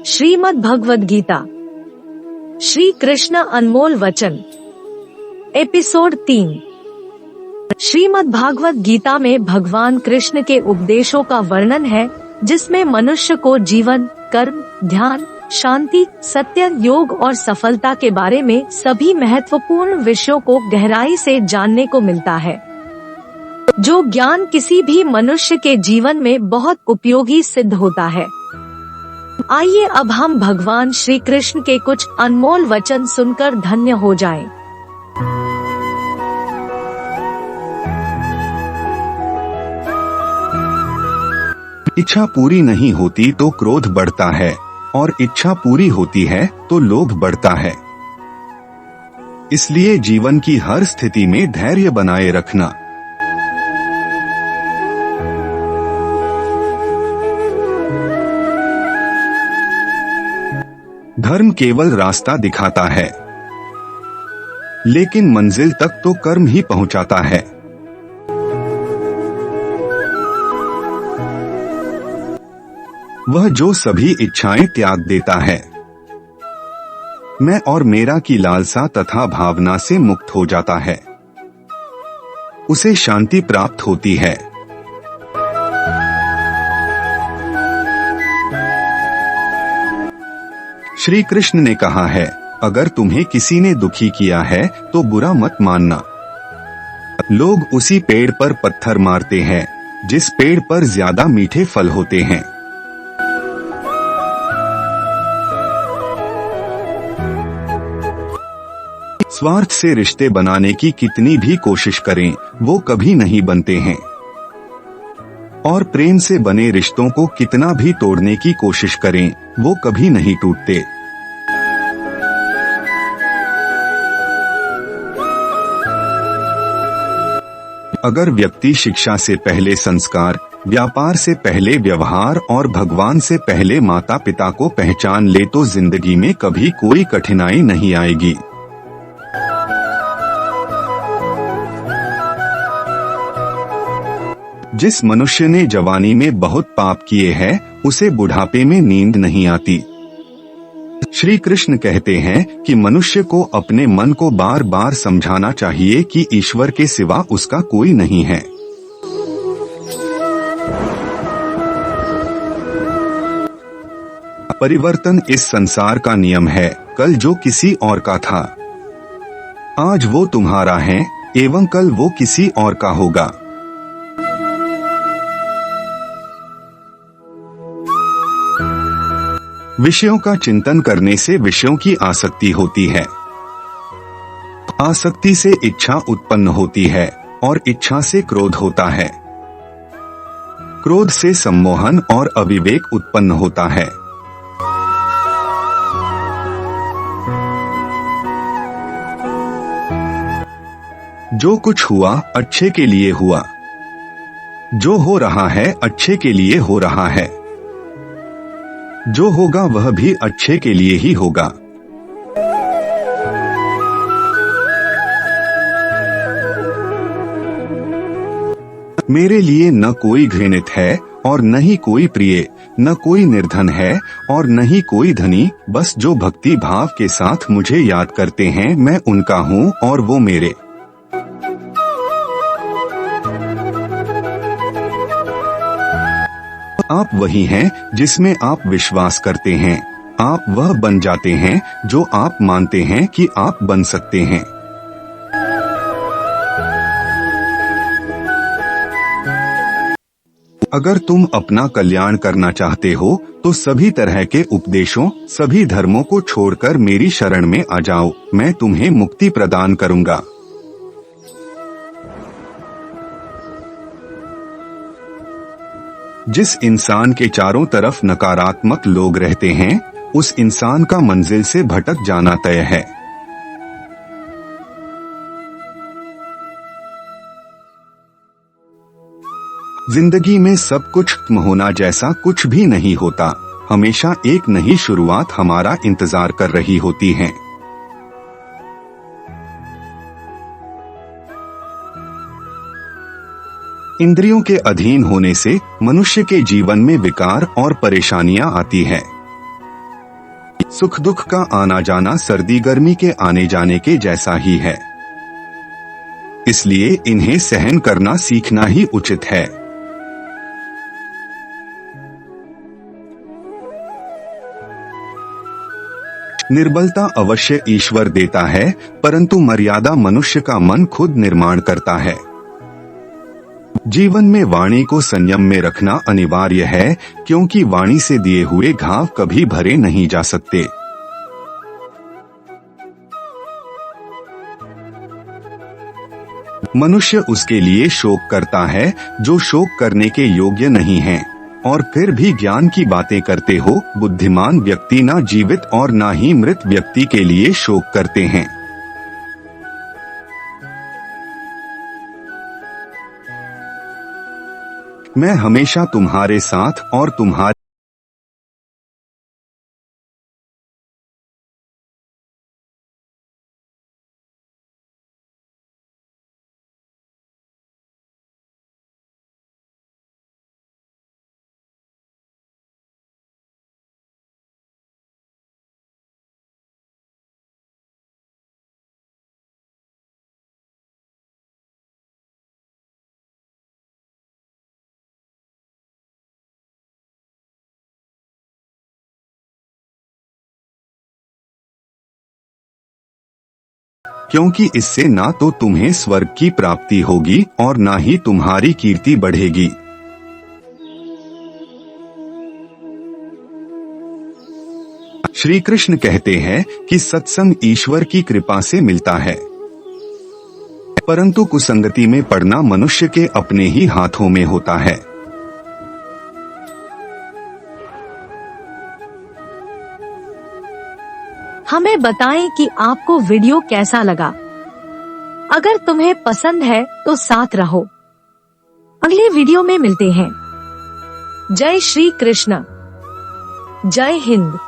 श्रीमद् भगवद गीता, श्री कृष्ण अनमोल वचन, एपिसोड 3। श्रीमद् भागवत गीता में भगवान कृष्ण के उपदेशों का वर्णन है, जिसमें मनुष्य को जीवन, कर्म, ध्यान, शांति, सत्य, योग और सफलता के बारे में सभी महत्वपूर्ण विषयों को गहराई से जानने को मिलता है, जो ज्ञान किसी भी मनुष्य के जीवन में बहुत उपयोगी सिद्ध होता है। आइए अब हम भगवान श्री कृष्ण के कुछ अनमोल वचन सुनकर धन्य हो जाएं। इच्छा पूरी नहीं होती तो क्रोध बढ़ता है, और इच्छा पूरी होती है तो लोभ बढ़ता है। इसलिए जीवन की हर स्थिति में धैर्य बनाए रखना। धर्म केवल रास्ता दिखाता है, लेकिन मंजिल तक तो कर्म ही पहुंचाता है। वह जो सभी इच्छाएं त्याग देता है, मैं और मेरा की लालसा तथा भावना से मुक्त हो जाता है, उसे शांति प्राप्त होती है। श्री कृष्ण ने कहा है, अगर तुम्हें किसी ने दुखी किया है तो बुरा मत मानना। लोग उसी पेड़ पर पत्थर मारते हैं जिस पेड़ पर ज्यादा मीठे फल होते हैं। स्वार्थ से रिश्ते बनाने की कितनी भी कोशिश करें, वो कभी नहीं बनते हैं, और प्रेम से बने रिश्तों को कितना भी तोड़ने की कोशिश करें, वो कभी नहीं टूटते। अगर व्यक्ति शिक्षा से पहले संस्कार, व्यापार से पहले व्यवहार और भगवान से पहले माता पिता को पहचान ले तो जिंदगी में कभी कोई कठिनाई नहीं आएगी। जिस मनुष्य ने जवानी में बहुत पाप किए हैं, उसे बुढ़ापे में नींद नहीं आती। श्री कृष्ण कहते हैं कि मनुष्य को अपने मन को बार बार समझाना चाहिए कि ईश्वर के सिवा उसका कोई नहीं है। परिवर्तन इस संसार का नियम है। कल जो किसी और का था, आज वो तुम्हारा है एवं कल वो किसी और का होगा। विषयों का चिंतन करने से विषयों की आसक्ति होती है। आसक्ति से इच्छा उत्पन्न होती है और इच्छा से क्रोध होता है। क्रोध से सम्मोहन और अविवेक उत्पन्न होता है। जो कुछ हुआ अच्छे के लिए हुआ, जो हो रहा है अच्छे के लिए हो रहा है, जो होगा वह भी अच्छे के लिए ही होगा। मेरे लिए न कोई घृणित है और न ही कोई प्रिय, न कोई निर्धन है और न ही कोई धनी, बस जो भक्ति भाव के साथ मुझे याद करते हैं, मैं उनका हूँ और वो मेरे। आप वही हैं जिसमें आप विश्वास करते हैं। आप वह बन जाते हैं जो आप मानते हैं कि आप बन सकते हैं। अगर तुम अपना कल्याण करना चाहते हो तो सभी तरह के उपदेशों, सभी धर्मों को छोड़कर मेरी शरण में आ जाओ, मैं तुम्हें मुक्ति प्रदान करूंगा। जिस इंसान के चारों तरफ नकारात्मक लोग रहते हैं, उस इंसान का मंजिल से भटक जाना तय है। जिंदगी में सब कुछ खत्म होना जैसा कुछ भी नहीं होता। हमेशा एक नई शुरुआत हमारा इंतजार कर रही होती है। इंद्रियों के अधीन होने से मनुष्य के जीवन में विकार और परेशानियां आती है। सुख दुख का आना जाना सर्दी गर्मी के आने जाने के जैसा ही है, इसलिए इन्हें सहन करना सीखना ही उचित है। निर्बलता अवश्य ईश्वर देता है, परंतु मर्यादा मनुष्य का मन खुद निर्माण करता है। जीवन में वाणी को संयम में रखना अनिवार्य है, क्योंकि वाणी से दिए हुए घाव कभी भरे नहीं जा सकते। मनुष्य उसके लिए शोक करता है जो शोक करने के योग्य नहीं है, और फिर भी ज्ञान की बातें करते हो। बुद्धिमान व्यक्ति ना जीवित और ना ही मृत व्यक्ति के लिए शोक करते हैं। मैं हमेशा तुम्हारे साथ और तुम्हारे क्योंकि इससे ना तो तुम्हें स्वर्ग की प्राप्ति होगी और ना ही तुम्हारी कीर्ति बढ़ेगी। श्री कृष्ण कहते हैं कि सत्संग ईश्वर की कृपा से मिलता है, परंतु कुसंगति में पड़ना मनुष्य के अपने ही हाथों में होता है। हमें बताएं कि आपको वीडियो कैसा लगा। अगर तुम्हें पसंद है तो साथ रहो। अगले वीडियो में मिलते हैं। जय श्री कृष्ण, जय हिंद।